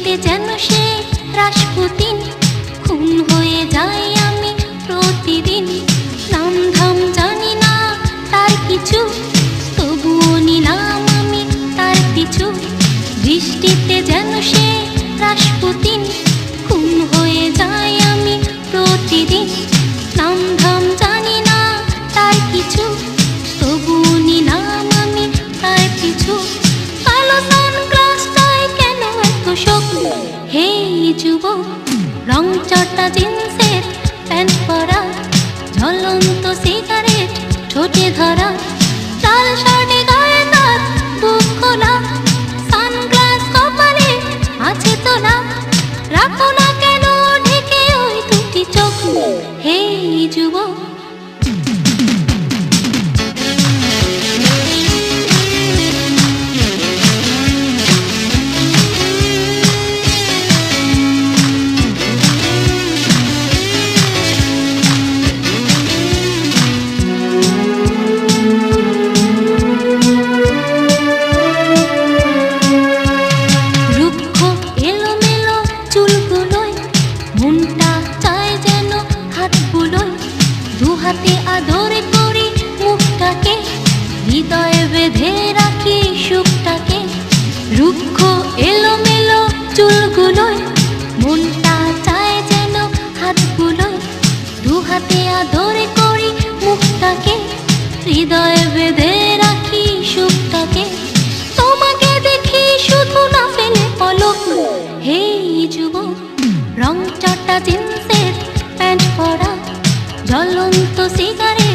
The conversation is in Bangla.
বৃষ্টিতে যেন সে রাসপুতিন, খুন হয়ে যাই আমি প্রতিদিন। নাম ধাম জানি না তার কিছু, তবুও নিলাম আমি তার পিছু। বৃষ্টিতে যেন সে রাসপুতিন, খুন হয়ে যাই আমি প্রতিদিন। নাম ধাম জানি না তার কিছু, তবুও নিলাম আমি তার পিছু। কালো সানগ্লাসটায় কেন এত শোক? হে যুবক, রং চটা জিন্সের প্যান্ট পরা, ঝলন্ত সিগারেট ঠোঁটে ধরা, লাল শার্টে গায়ে তার বুক খোলা, সানগ্লাস কপালে আছে তোলা। রাখো না কেন ঢেকে ওই দুটি চোখ? হে যুবক, হাতে আদরে করি মুখটাকে, হৃদয়ে বেঁধে রাখি সুখটাকে। রুক্ষ এলোমেলো চুলগুলোয় মনটা চায় যেন হাতগুলোয়, দু হাতে আদরে করি মুখটাকে, হৃদয়ে বেঁধে রাখি সুখটাকে। তোমাকে দেখি শুধু না ফেলে পলক। হে যুবক, রং চটা জিন্সের প্যান্ট পরা, ঝলন্ত সিগারেট